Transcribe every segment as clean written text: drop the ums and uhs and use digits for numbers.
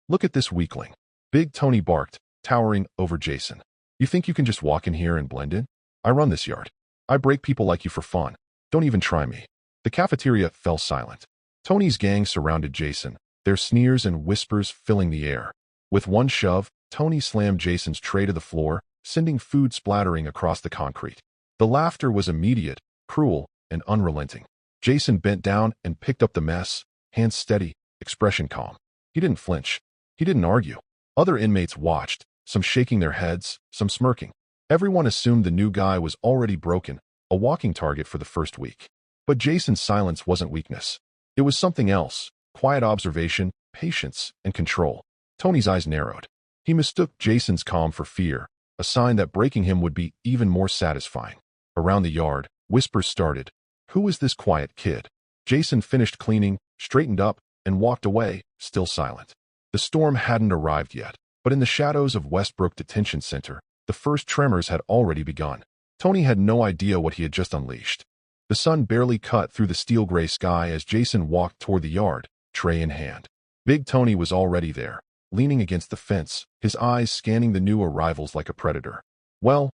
Look at this weakling. Big Tony barked, towering over Jason. You think you can just walk in here and blend in? I run this yard. I break people like you for fun. Don't even try me. The cafeteria fell silent. Tony's gang surrounded Jason, their sneers and whispers filling the air. With one shove, Tony slammed Jason's tray to the floor, sending food splattering across the concrete. The laughter was immediate, cruel, and unrelenting. Jason bent down and picked up the mess, hands steady, expression calm. He didn't flinch. He didn't argue. Other inmates watched, some shaking their heads, some smirking. Everyone assumed the new guy was already broken, a walking target for the first week. But Jason's silence wasn't weakness. It was something else: quiet observation, patience, and control. Tony's eyes narrowed. He mistook Jason's calm for fear, a sign that breaking him would be even more satisfying. Around the yard, whispers started. Who is this quiet kid? Jason finished cleaning, straightened up, and walked away, still silent. The storm hadn't arrived yet, but in the shadows of Westbrook Detention Center, the first tremors had already begun. Tony had no idea what he had just unleashed. The sun barely cut through the steel-gray sky as Jason walked toward the yard, tray in hand. Big Tony was already there, leaning against the fence, his eyes scanning the new arrivals like a predator. Well,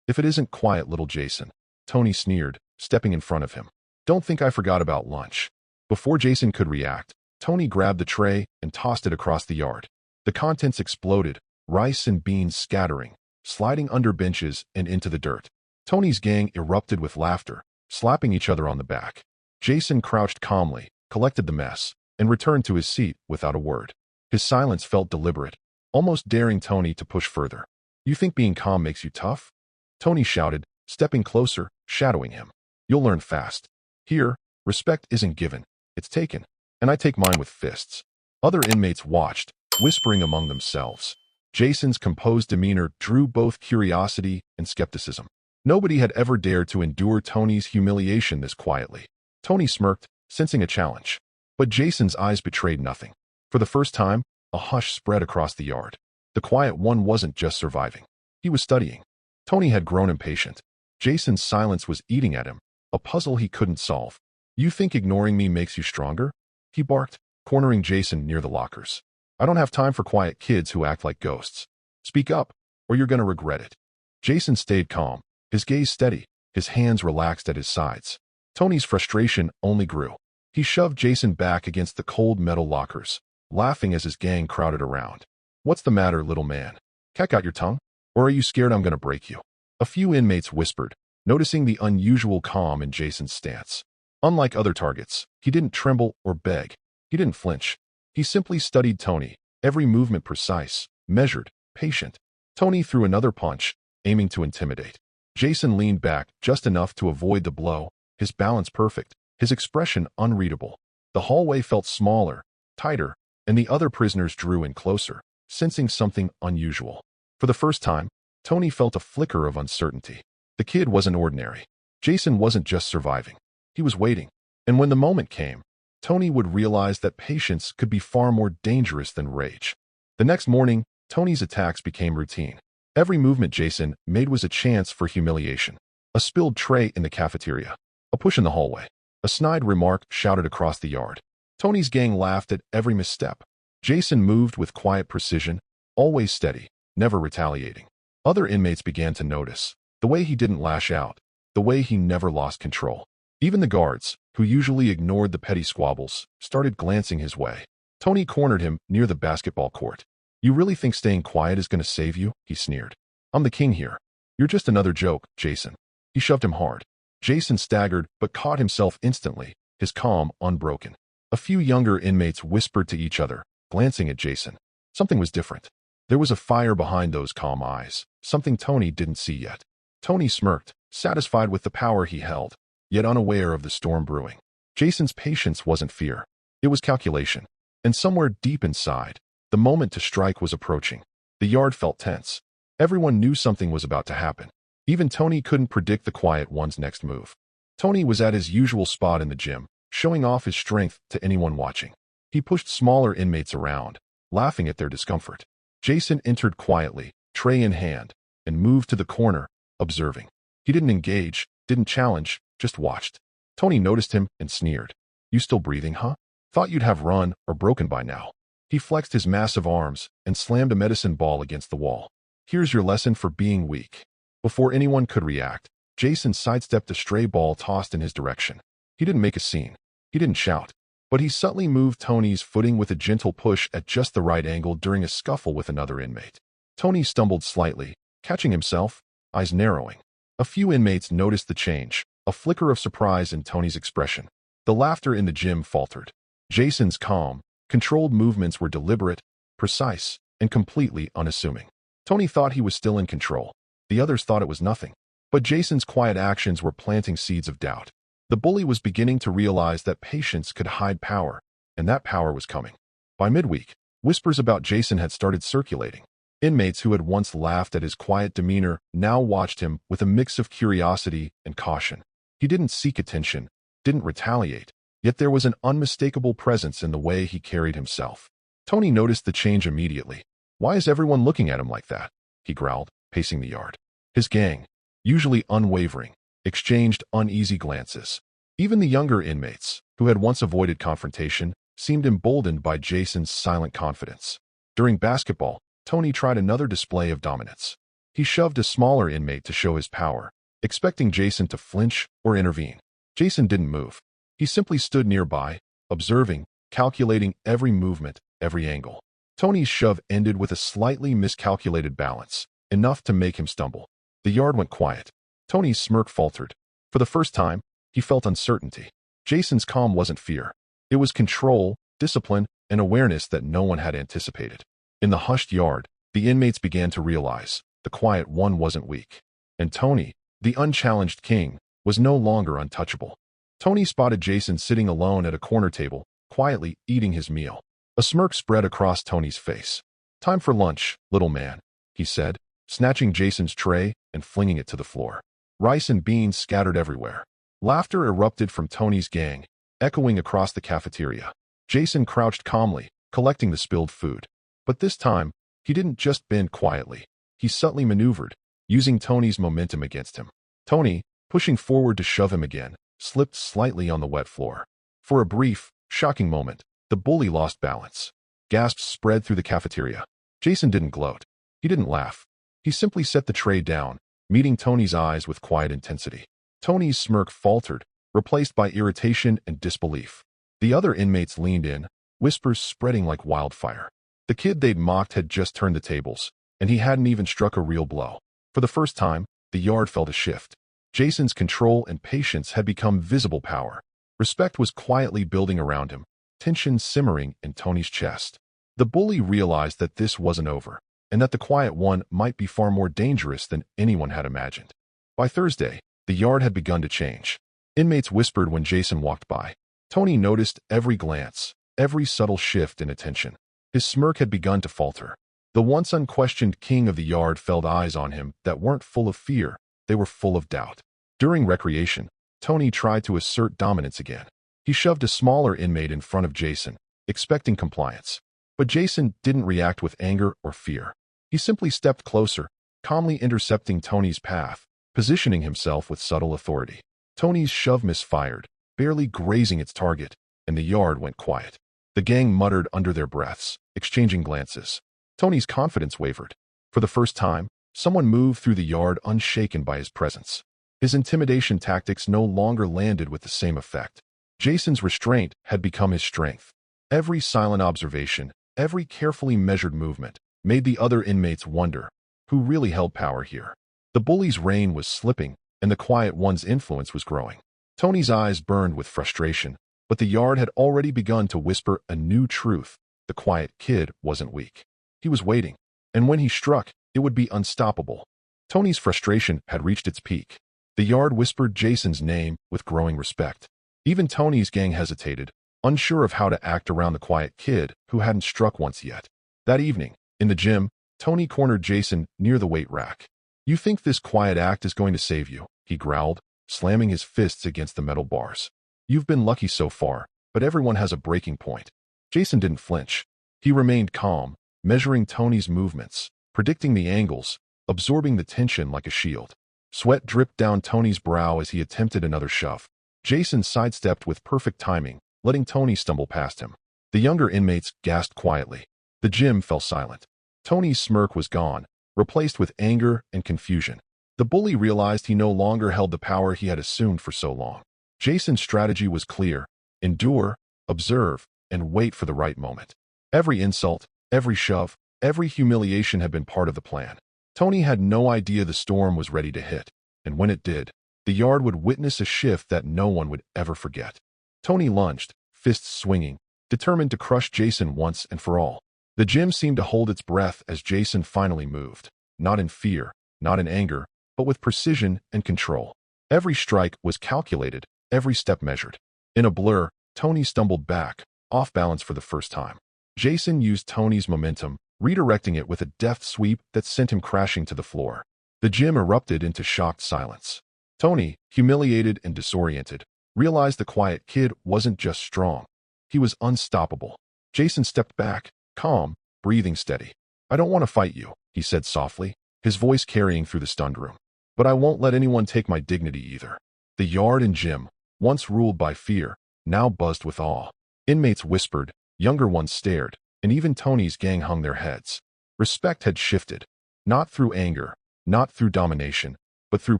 if it isn't quiet little Jason, Tony sneered, stepping in front of him. Don't think I forgot about lunch. Before Jason could react, Tony grabbed the tray and tossed it across the yard. The contents exploded, rice and beans scattering, sliding under benches and into the dirt. Tony's gang erupted with laughter, slapping each other on the back. Jason crouched calmly, collected the mess, and returned to his seat without a word. His silence felt deliberate, almost daring Tony to push further. You think being calm makes you tough? Tony shouted, stepping closer, shadowing him. You'll learn fast. Here, respect isn't given, it's taken, and I take mine with fists. Other inmates watched, whispering among themselves. Jason's composed demeanor drew both curiosity and skepticism. Nobody had ever dared to endure Tony's humiliation this quietly. Tony smirked, sensing a challenge. But Jason's eyes betrayed nothing. For the first time, a hush spread across the yard. The quiet one wasn't just surviving. He was studying. Tony had grown impatient. Jason's silence was eating at him, a puzzle he couldn't solve. You think ignoring me makes you stronger? He barked, cornering Jason near the lockers. I don't have time for quiet kids who act like ghosts. Speak up, or you're gonna regret it. Jason stayed calm, his gaze steady, his hands relaxed at his sides. Tony's frustration only grew. He shoved Jason back against the cold metal lockers, laughing as his gang crowded around. What's the matter, little man? Cat got your tongue? Or are you scared I'm gonna break you? A few inmates whispered, noticing the unusual calm in Jason's stance. Unlike other targets, he didn't tremble or beg. He didn't flinch. He simply studied Tony, every movement precise, measured, patient. Tony threw another punch, aiming to intimidate. Jason leaned back just enough to avoid the blow, his balance perfect, his expression unreadable. The hallway felt smaller, tighter, and the other prisoners drew in closer, sensing something unusual. For the first time, Tony felt a flicker of uncertainty. The kid wasn't ordinary. Jason wasn't just surviving. He was waiting. And when the moment came, Tony would realize that patience could be far more dangerous than rage. The next morning, Tony's attacks became routine. Every movement Jason made was a chance for humiliation. A spilled tray in the cafeteria. A push in the hallway. A snide remark shouted across the yard. Tony's gang laughed at every misstep. Jason moved with quiet precision, always steady, never retaliating. Other inmates began to notice. The way he didn't lash out. The way he never lost control. Even the guards, who usually ignored the petty squabbles, started glancing his way. Tony cornered him near the basketball court. You really think staying quiet is going to save you? He sneered. I'm the king here. You're just another joke, Jason. He shoved him hard. Jason staggered but caught himself instantly, his calm unbroken. A few younger inmates whispered to each other, glancing at Jason. Something was different. There was a fire behind those calm eyes, something Tony didn't see yet. Tony smirked, satisfied with the power he held, yet unaware of the storm brewing. Jason's patience wasn't fear. It was calculation. And somewhere deep inside, the moment to strike was approaching. The yard felt tense. Everyone knew something was about to happen. Even Tony couldn't predict the quiet one's next move. Tony was at his usual spot in the gym, showing off his strength to anyone watching. He pushed smaller inmates around, laughing at their discomfort. Jason entered quietly, tray in hand, and moved to the corner, observing. He didn't engage, didn't challenge, just watched. Tony noticed him and sneered. You still breathing, huh? Thought you'd have run or broken by now. He flexed his massive arms and slammed a medicine ball against the wall. Here's your lesson for being weak. Before anyone could react, Jason sidestepped a stray ball tossed in his direction. He didn't make a scene. He didn't shout. But he subtly moved Tony's footing with a gentle push at just the right angle during a scuffle with another inmate. Tony stumbled slightly, catching himself, eyes narrowing. A few inmates noticed the change, a flicker of surprise in Tony's expression. The laughter in the gym faltered. Jason's calm, controlled movements were deliberate, precise, and completely unassuming. Tony thought he was still in control. The others thought it was nothing. But Jason's quiet actions were planting seeds of doubt. The bully was beginning to realize that patience could hide power, and that power was coming. By midweek, whispers about Jason had started circulating. Inmates who had once laughed at his quiet demeanor now watched him with a mix of curiosity and caution. He didn't seek attention, didn't retaliate, yet there was an unmistakable presence in the way he carried himself. Tony noticed the change immediately. "Why is everyone looking at him like that?" he growled, pacing the yard. His gang, usually unwavering, exchanged uneasy glances. Even the younger inmates, who had once avoided confrontation, seemed emboldened by Jason's silent confidence. During basketball, Tony tried another display of dominance. He shoved a smaller inmate to show his power, expecting Jason to flinch or intervene. Jason didn't move. He simply stood nearby, observing, calculating every movement, every angle. Tony's shove ended with a slightly miscalculated balance, enough to make him stumble. The yard went quiet. Tony's smirk faltered. For the first time, he felt uncertainty. Jason's calm wasn't fear. It was control, discipline, and awareness that no one had anticipated. In the hushed yard, the inmates began to realize the quiet one wasn't weak. And Tony, the unchallenged king, was no longer untouchable. Tony spotted Jason sitting alone at a corner table, quietly eating his meal. A smirk spread across Tony's face. "Time for lunch, little man," he said, snatching Jason's tray and flinging it to the floor. Rice and beans scattered everywhere. Laughter erupted from Tony's gang, echoing across the cafeteria. Jason crouched calmly, collecting the spilled food. But this time, he didn't just bend quietly. He subtly maneuvered, using Tony's momentum against him. Tony, pushing forward to shove him again, slipped slightly on the wet floor. For a brief, shocking moment, the bully lost balance. Gasps spread through the cafeteria. Jason didn't gloat. He didn't laugh. He simply set the tray down, meeting Tony's eyes with quiet intensity. Tony's smirk faltered, replaced by irritation and disbelief. The other inmates leaned in, whispers spreading like wildfire. The kid they'd mocked had just turned the tables, and he hadn't even struck a real blow. For the first time, the yard felt a shift. Jason's control and patience had become visible power. Respect was quietly building around him, tension simmering in Tony's chest. The bully realized that this wasn't over, and that the quiet one might be far more dangerous than anyone had imagined. By Thursday, the yard had begun to change. Inmates whispered when Jason walked by. Tony noticed every glance, every subtle shift in attention. His smirk had begun to falter. The once unquestioned king of the yard felt eyes on him that weren't full of fear, they were full of doubt. During recreation, Tony tried to assert dominance again. He shoved a smaller inmate in front of Jason, expecting compliance. But Jason didn't react with anger or fear. He simply stepped closer, calmly intercepting Tony's path, positioning himself with subtle authority. Tony's shove misfired, barely grazing its target, and the yard went quiet. The gang muttered under their breaths, exchanging glances. Tony's confidence wavered. For the first time, someone moved through the yard unshaken by his presence. His intimidation tactics no longer landed with the same effect. Jason's restraint had become his strength. Every silent observation, every carefully measured movement, made the other inmates wonder who really held power here. The bully's reign was slipping, and the quiet one's influence was growing. Tony's eyes burned with frustration, but the yard had already begun to whisper a new truth. The quiet kid wasn't weak. He was waiting, and when he struck, it would be unstoppable. Tony's frustration had reached its peak. The yard whispered Jason's name with growing respect. Even Tony's gang hesitated, unsure of how to act around the quiet kid who hadn't struck once yet. That evening, in the gym, Tony cornered Jason near the weight rack. "You think this quiet act is going to save you?" he growled, slamming his fists against the metal bars. "You've been lucky so far, but everyone has a breaking point." Jason didn't flinch. He remained calm, measuring Tony's movements, predicting the angles, absorbing the tension like a shield. Sweat dripped down Tony's brow as he attempted another shove. Jason sidestepped with perfect timing, letting Tony stumble past him. The younger inmates gasped quietly. The gym fell silent. Tony's smirk was gone, replaced with anger and confusion. The bully realized he no longer held the power he had assumed for so long. Jason's strategy was clear: endure, observe, and wait for the right moment. Every insult, every shove, every humiliation had been part of the plan. Tony had no idea the storm was ready to hit, and when it did, the yard would witness a shift that no one would ever forget. Tony lunged, fists swinging, determined to crush Jason once and for all. The gym seemed to hold its breath as Jason finally moved, not in fear, not in anger, but with precision and control. Every strike was calculated, every step measured. In a blur, Tony stumbled back, off balance for the first time. Jason used Tony's momentum, redirecting it with a deft sweep that sent him crashing to the floor. The gym erupted into shocked silence. Tony, humiliated and disoriented, realized the quiet kid wasn't just strong. He was unstoppable. Jason stepped back, calm, breathing steady. "I don't want to fight you," he said softly, his voice carrying through the stunned room. "But I won't let anyone take my dignity either." The yard and gym, once ruled by fear, now buzzed with awe. Inmates whispered, younger ones stared, and even Tony's gang hung their heads. Respect had shifted, not through anger, not through domination, but through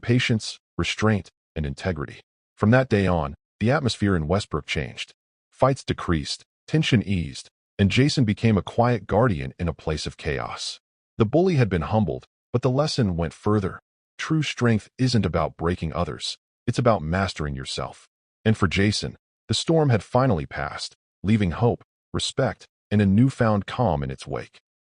patience, restraint, and integrity. From that day on, the atmosphere in Westbrook changed. Fights decreased, tension eased, and Jason became a quiet guardian in a place of chaos. The bully had been humbled, but the lesson went further. True strength isn't about breaking others. It's about mastering yourself. And for Jason, the storm had finally passed, leaving hope, respect, and a newfound calm in its wake.